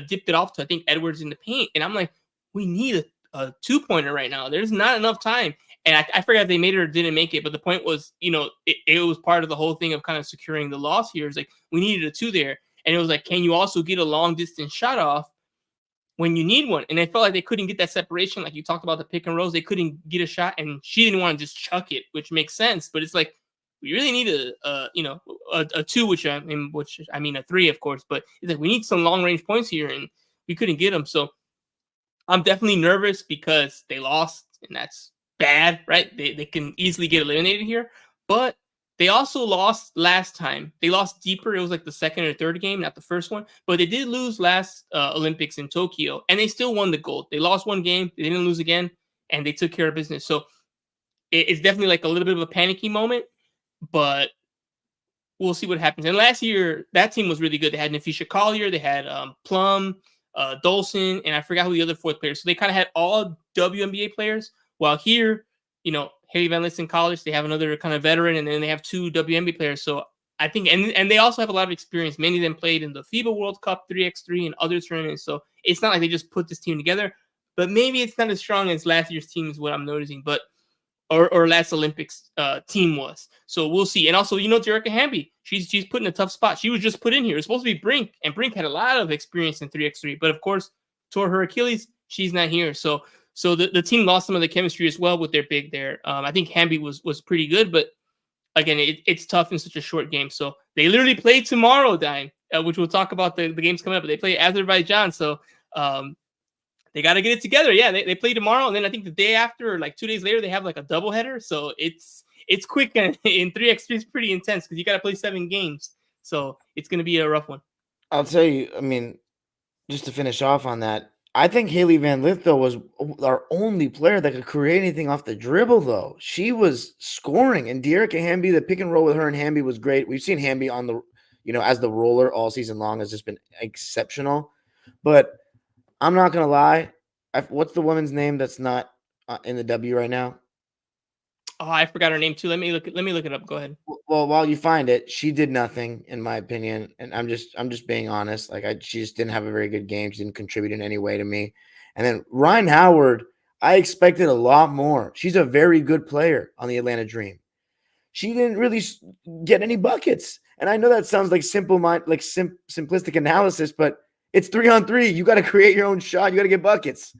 Speaker 1: dipped it off to, I think, Edwards in the paint. And I'm like, we need a 2-pointer right now. There's not enough time. And I forgot if they made it or didn't make it. But the point was, it was part of the whole thing of kind of securing the loss here. It's we needed a 2 there. And it was can you also get a long distance shot off when you need one? And it felt like they couldn't get that separation. Like you talked about the pick and rolls. They couldn't get a shot. And she didn't want to just chuck it, which makes sense. But it's we really need a 2, which I mean a 3, of course, but it's we need some long range points here, and we couldn't get them. So I'm definitely nervous because they lost, and that's bad, right? They can easily get eliminated here, but they also lost last time. They lost deeper. It was the second or third game, not the first one, but they did lose last Olympics in Tokyo, and they still won the gold. They lost one game, they didn't lose again, and they took care of business. So it's definitely a little bit of a panicky moment. But we'll see what happens. And last year, that team was really good. They had Nafisha Collier, they had Plum, Dolson, and I forgot who the other fourth player. So they kind of had all WNBA players. While here, Haley Van Lith in college, they have another kind of veteran, and then they have 2 WNBA players. So I think, and they also have a lot of experience. Many of them played in the FIBA World Cup 3x3 and other tournaments, so it's not like they just put this team together. But maybe it's not as strong as last year's team is what I'm noticing. But or last Olympics team was. So we'll see. And also, Jerica Hamby, she's put in a tough spot. She was just put in here. It was supposed to be Brink, and Brink had a lot of experience in 3x3, but of course, tore her Achilles. She's not here. So the team lost some of the chemistry as well with their big there. I think Hamby was pretty good, but again, it's tough in such a short game. So they literally play tomorrow, Dime, which we'll talk about the games coming up. But they play Azerbaijan, so they got to get it together. Yeah, they play tomorrow, and then I think the day after, or like 2 days later, they have like a doubleheader. So it's quick, and in 3x3 is pretty intense because you got to play 7 games. So it's going to be a rough one.
Speaker 2: I'll tell you, I mean, just to finish off on that, I think Haley Van Lith, though, was our only player that could create anything off the dribble, though. She was scoring, and Dearica Hamby, the pick and roll with her and Hamby was great. We've seen Hamby on the, as the roller all season long has just been exceptional. But I'm not going to lie. What's the woman's name that's not in the W right now?
Speaker 1: Oh, I forgot her name too. Let me look it up. Go ahead.
Speaker 2: Well, while you find it, she did nothing, in my opinion, and I'm just being honest. Like she just didn't have a very good game. She didn't contribute in any way to me. And then Ryan Howard, I expected a lot more. She's a very good player on the Atlanta Dream. She didn't really get any buckets, and I know that sounds like simplistic analysis, but it's 3-on-3. You got to create your own shot. You got to get buckets.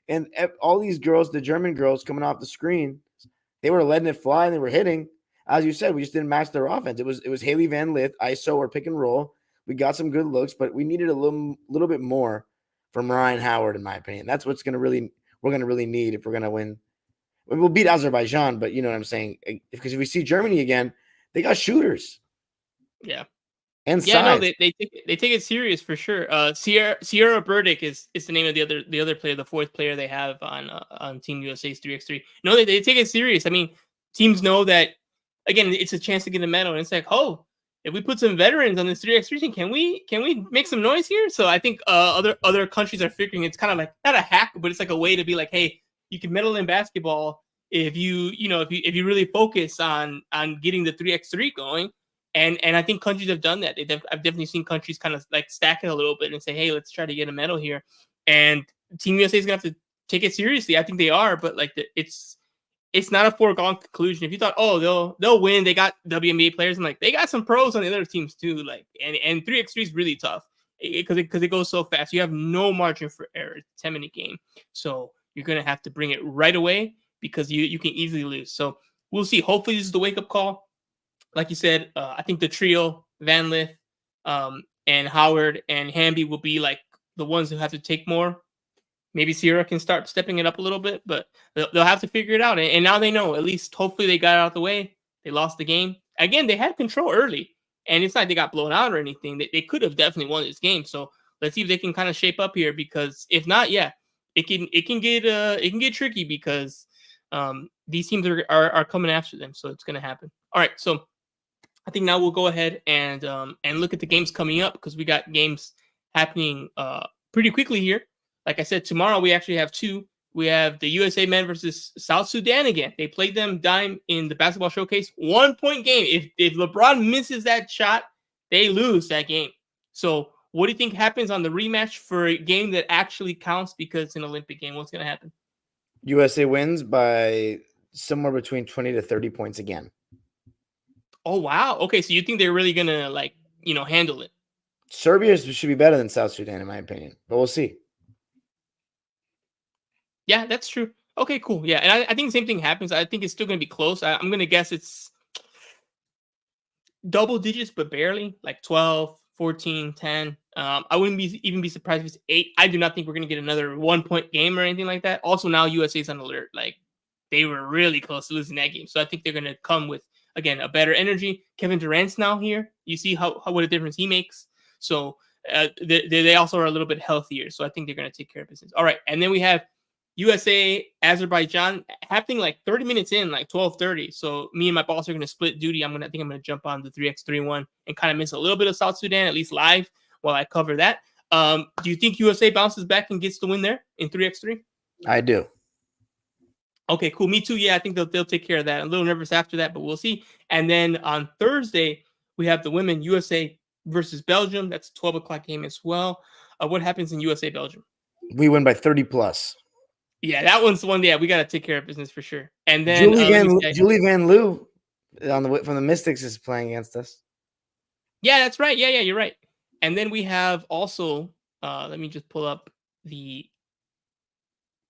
Speaker 2: And all these girls, the German girls coming off the screen, they were letting it fly and they were hitting. As you said, we just didn't match their offense. It was Haley Van Lith, ISO or pick and roll. We got some good looks, but we needed a little bit more from Ryan Howard, in my opinion. That's what's we're gonna really need if we're gonna win. We'll beat Azerbaijan, but you know what I'm saying? Because if we see Germany again, they got shooters.
Speaker 1: Yeah.
Speaker 2: And
Speaker 1: no, they take it serious for sure. Sierra Burdick is the name of the other player, the fourth player they have on Team USA's 3x3. No, they take it serious. I mean, teams know that, again, it's a chance to get a medal, and it's like, oh, if we put some veterans on this 3x3 team, can we make some noise here? So I think other countries are figuring it's kind of like not a hack, but it's like a way to be like, hey, you can medal in basketball if you really focus on getting the 3x3 going. And I think countries have done that. I've definitely seen countries kind of like stack it a little bit and say, hey, let's try to get a medal here. And Team USA is going to have to take it seriously. I think they are, but like it's not a foregone conclusion. If you thought, oh, they'll win, they got WNBA players, and like they got some pros on the other teams too. Like and 3x3 is really tough because it goes so fast. You have no margin for error. It's a 10-minute game, so you're going to have to bring it right away because you can easily lose. So we'll see. Hopefully, this is the wake up call. Like you said, I think the trio, Van Lith, and Howard and Hamby will be like the ones who have to take more. Maybe Sierra can start stepping it up a little bit, but they'll have to figure it out. And now they know, at least hopefully they got it out of the way. They lost the game. Again, they had control early, and it's not like they got blown out or anything. They could have definitely won this game. So let's see if they can kind of shape up here, because if not, yeah, it can get tricky because these teams are coming after them. So it's going to happen. All right, so I think now we'll go ahead and look at the games coming up, because we got games happening pretty quickly here. Like I said, tomorrow we actually have 2. We have the USA men versus South Sudan again. They played them Dime in the basketball showcase. 1-point game. If LeBron misses that shot, they lose that game. So what do you think happens on the rematch for a game that actually counts because it's an Olympic game? What's going to happen?
Speaker 2: USA wins by somewhere between 20 to 30 points again.
Speaker 1: Oh, wow. Okay, so you think they're really going to, handle it?
Speaker 2: Serbia should be better than South Sudan, in my opinion, but we'll see.
Speaker 1: Yeah, that's true. Okay, cool. Yeah, and I think the same thing happens. I think it's still going to be close. I'm going to guess it's double digits, but barely, like 12, 14, 10. I wouldn't even be surprised if it's 8. I do not think we're going to get another 1-point game or anything like that. Also, now USA's on alert. Like, they were really close to losing that game. So I think they're going to come with, again, a better energy. Kevin Durant's now here. You see what a difference he makes. So they also are a little bit healthier. So I think they're going to take care of business. All right, and then we have USA, Azerbaijan happening like 30 minutes in, like 12:30. So me and my boss are going to split duty. I think I'm going to jump on the 3x3 one and kind of miss a little bit of South Sudan, at least live, while I cover that. Do you think USA bounces back and gets the win there in 3x3?
Speaker 2: I do.
Speaker 1: Okay, cool. Me too. Yeah, I think they'll take care of that. I'm a little nervous after that, but we'll see. And then on Thursday, We have the women USA versus Belgium. That's a 12 o'clock game as well. What happens in USA Belgium?
Speaker 2: We win by 30 plus.
Speaker 1: Yeah, that one's the one. Yeah, we got to take care of business for sure. And then
Speaker 2: Julie Van Loo from the Mystics is playing against us.
Speaker 1: Yeah, that's right. Yeah, you're right. And then we have also, let me just pull up the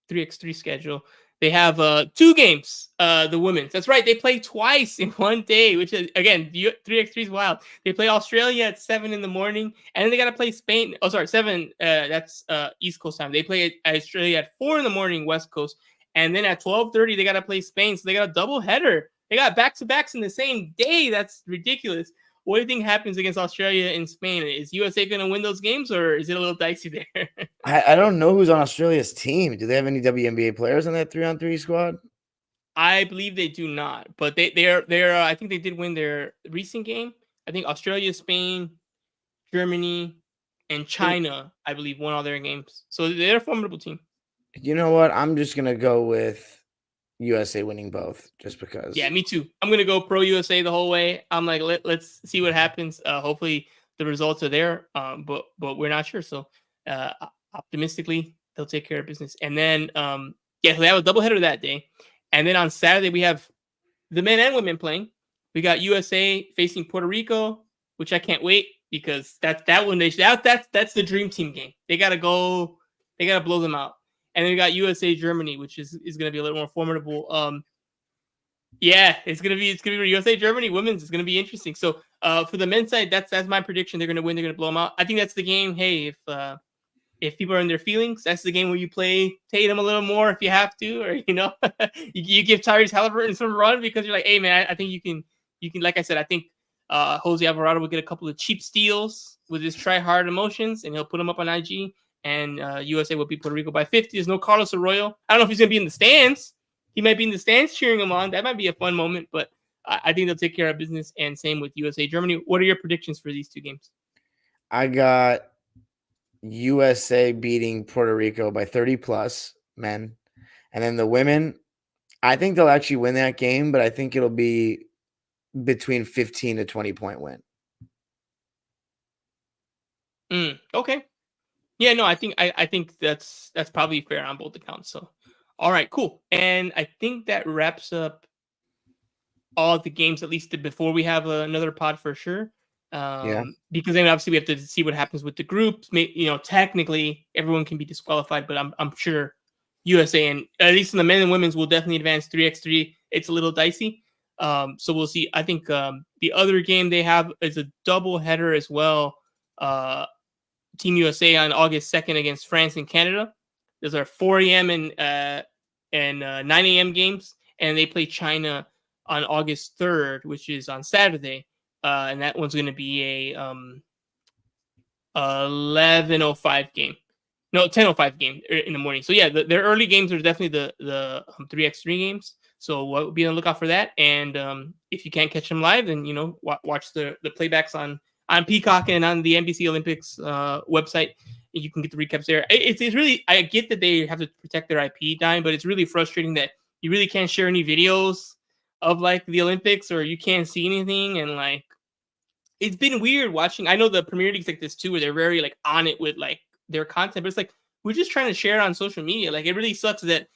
Speaker 1: 3x3 schedule. They have 2 games, the women's. That's right. They play twice in one day, which is, again, 3x3 is wild. They play Australia at 7 in the morning, and then they got to play Spain. Oh, sorry, 7. That's East Coast time. They play Australia at 4 in the morning, West Coast. And then at 12:30, they got to play Spain. So they got a double header. They got back-to-backs in the same day. That's ridiculous. What do you think happens against Australia and Spain? Is USA going to win those games, or is it a little dicey there?
Speaker 2: I don't know who's on Australia's team. Do they have any WNBA players on that 3-on-3 squad?
Speaker 1: I believe they do not, but they're I think they did win their recent game. I think Australia, Spain, Germany, and China, I believe, won all their games. So they're a formidable team.
Speaker 2: You know what? I'm just gonna go with USA winning both, just because.
Speaker 1: Yeah, me too. I'm gonna go pro USA the whole way. I'm like, let's see what happens. Hopefully the results are there, but we're not sure. So optimistically, they'll take care of business. And then yeah, so they have a doubleheader that day. And then on Saturday we have the men and women playing. We got USA facing Puerto Rico, which I can't wait because that's the dream team game. They gotta go, they gotta blow them out. And then we got USA Germany, which is gonna be a little more formidable. Yeah, it's gonna be USA Germany women's. It's gonna be interesting. So for the men's side, that's my prediction. They're gonna win. They're gonna blow them out. I think that's the game. Hey, if people are in their feelings, that's the game where you play Tatum a little more if you have to, or you give Tyrese Halliburton some run because you're like, hey man, I think you can. Like I said, I think Jose Alvarado will get a couple of cheap steals with his try hard emotions, and he'll put them up on IG. And USA will beat Puerto Rico by 50. There's no Carlos Arroyo. I don't know if he's gonna be in the stands. He might be in the stands cheering him on. That might be a fun moment, but I think they'll take care of business. And same with USA Germany. What are your predictions for these 2 games?
Speaker 2: I got USA beating Puerto Rico by 30 plus men. And then the women, I think they'll actually win that game, but I think it'll be between 15 to 20 point win.
Speaker 1: Okay. Yeah, no, I think that's probably fair on both accounts. So, all right, cool. And I think that wraps up all the games, at least before we have another pod for sure. Because then obviously we have to see what happens with the groups. Technically everyone can be disqualified, but I'm sure USA, and at least in the men and women's, will definitely advance 3x3. It's a little dicey. So we'll see. I think the other game they have is a double header as well. Team USA on August 2nd against France and Canada. Those are 4 a.m. and 9 a.m. games, and they play China on August 3rd, which is on Saturday, and that one's going to be a 11:05 game. No, 10:05 game in the morning. So yeah, their early games are definitely the 3x3 games. So we'll be on the lookout for that. And if you can't catch them live, then watch the playbacks on Peacock and on the NBC Olympics website. You can get the recaps there. It's really, I get that they have to protect their IP, Dime, but it's really frustrating that you really can't share any videos of like the Olympics, or you can't see anything. And like, it's been weird watching. I know the Premier League's like this too, where they're very like on it with like their content, but it's like, we're just trying to share it on social media. Like, it really sucks that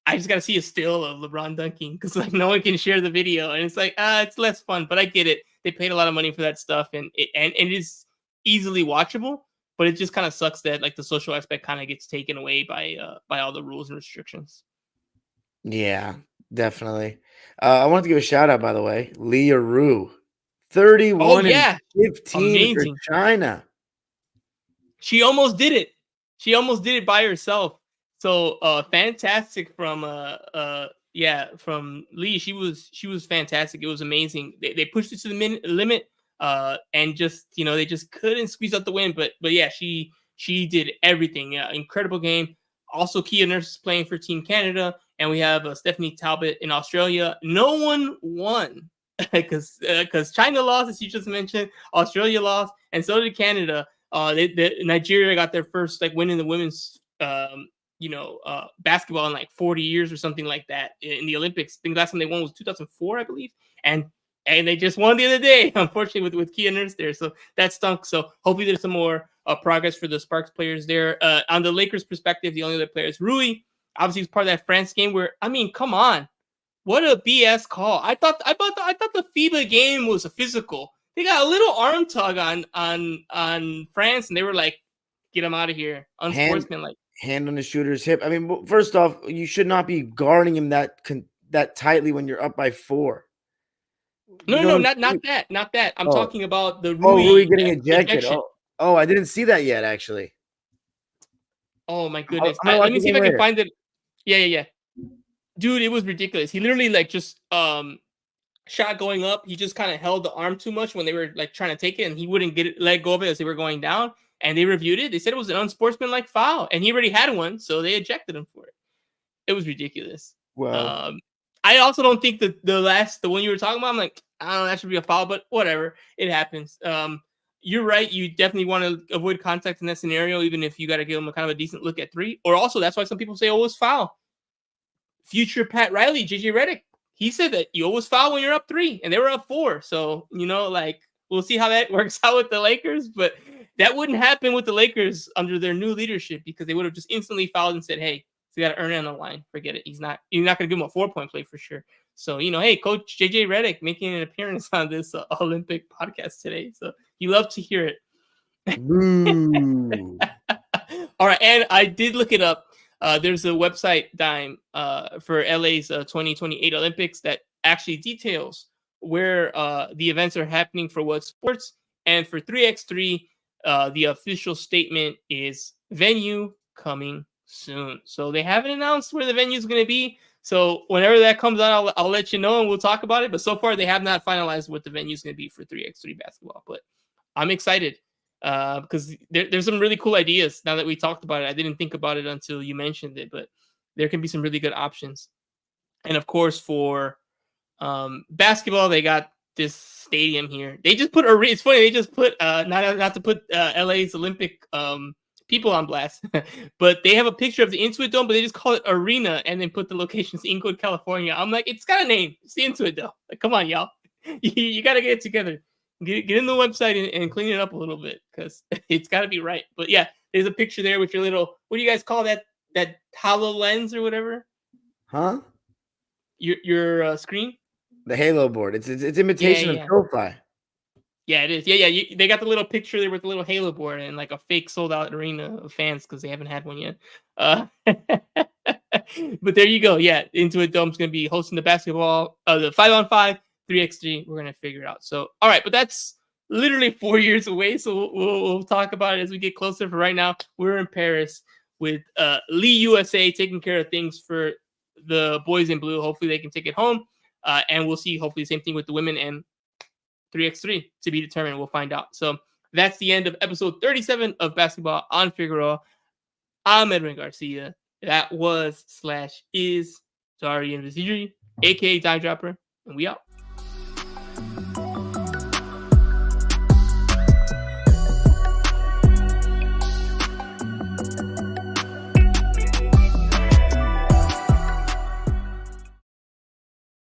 Speaker 1: I just got to see a still of LeBron dunking because like no one can share the video, and it's like it's less fun. But I get it. They paid a lot of money for that stuff, and it is easily watchable. But it just kind of sucks that like the social aspect kind of gets taken away by all the rules and restrictions.
Speaker 2: Yeah, definitely. I wanted to give a shout out, by the way, Leah Rue, 31 and 15
Speaker 1: amazing
Speaker 2: for China.
Speaker 1: She almost did it. She almost did it by herself. So fantastic from from Lee. She was fantastic. It was amazing. They pushed it to the limit and just they just couldn't squeeze out the win. But yeah, she did everything. Yeah, incredible game. Also, Kia Nurse is playing for Team Canada, and we have Stephanie Talbot in Australia. No one won because China lost, as you just mentioned. Australia lost, and so did Canada. Nigeria got their first like win in the women's basketball in like 40 years or something like that in the Olympics. I think the last time they won was 2004, I believe. And and they just won the other day, unfortunately, with Kia Nurse there. So that stunk. So hopefully there's some more progress for the Sparks players there. On the Lakers perspective, the only other player is Rui. Obviously, he's part of that France game where, I mean, come on. What a BS call. I thought the FIBA game was a physical. They got a little arm tug on France, and they were like, get him out of here. Unsportsmanlike.
Speaker 2: Hand on the shooter's hip. I mean, first off, you should not be guarding him that tightly when you're up by 4.
Speaker 1: No, not that. I'm talking about the
Speaker 2: Rui getting ejected. Oh, I didn't see that yet, actually.
Speaker 1: Oh my goodness. Let me see if I can find it. Yeah. Dude, it was ridiculous. He literally like just shot going up. He just kind of held the arm too much when they were like trying to take it, and he wouldn't let go of it as they were going down. And they reviewed it. They said it was an unsportsmanlike foul, and he already had one, so they ejected him for it. It was ridiculous.
Speaker 2: Well,
Speaker 1: I also don't think that the one you were talking about, I'm like, I don't know, that should be a foul, but whatever. It happens. You're right. You definitely want to avoid contact in that scenario, even if you got to give them a kind of a decent look at 3. Or also, that's why some people say, it's foul. Future Pat Riley, JJ Redick, he said that you always foul when you're up 3, and they were up 4. So, like, we'll see how that works out with the Lakers, but that wouldn't happen with the Lakers under their new leadership, because they would have just instantly fouled and said, hey, so you got to earn it on the line. Forget it. You're not going to give him a 4-point play for sure. So, hey, Coach JJ Redick making an appearance on this Olympic podcast today. So you love to hear it. All right. And I did look it up. There's a website, Dime, for LA's 2028 Olympics that actually details where the events are happening for what sports. And for 3x3, the official statement is venue coming soon. So they haven't announced where the venue is going to be. So whenever that comes out, I'll let you know and we'll talk about it. But so far, they have not finalized what the venue is going to be for 3x3 basketball. But I'm excited because there's some really cool ideas now that we talked about it. I didn't think about it until you mentioned it, but there can be some really good options. And of course, for basketball, they got this stadium here. They just put it's funny. They just put not to put LA's Olympic people on blast, but they have a picture of the Intuit Dome, but they just call it Arena and then put the locations Inglewood, California. I'm like, it's got a name. It's the Intuit Dome. Like, come on, y'all. You got to get it together. Get in the website and clean it up a little bit because it's got to be right. But yeah, there's a picture there with your little, what do you guys call that HoloLens or whatever?
Speaker 2: Huh?
Speaker 1: Your screen?
Speaker 2: The Halo board. It's imitation of SoFi.
Speaker 1: Yeah, it is. Yeah. They got the little picture there with the little Halo board and like a fake sold out arena of fans because they haven't had one yet. But there you go. Yeah, Intuit Dome's going to be hosting the basketball, the 5-on-5, 3x3. We're going to figure it out. So, all right, but that's literally 4 years away. So we'll talk about it as we get closer. For right now, we're in Paris with Lee USA taking care of things for the boys in blue. Hopefully they can take it home. And we'll see, hopefully, the same thing with the women and 3x3 to be determined. We'll find out. So that's the end of episode 37 of Basketball on Figueroa. I'm Edwin Garcia. That was / is Zarian Viziri, a.k.a. Dime Dropper, and we out.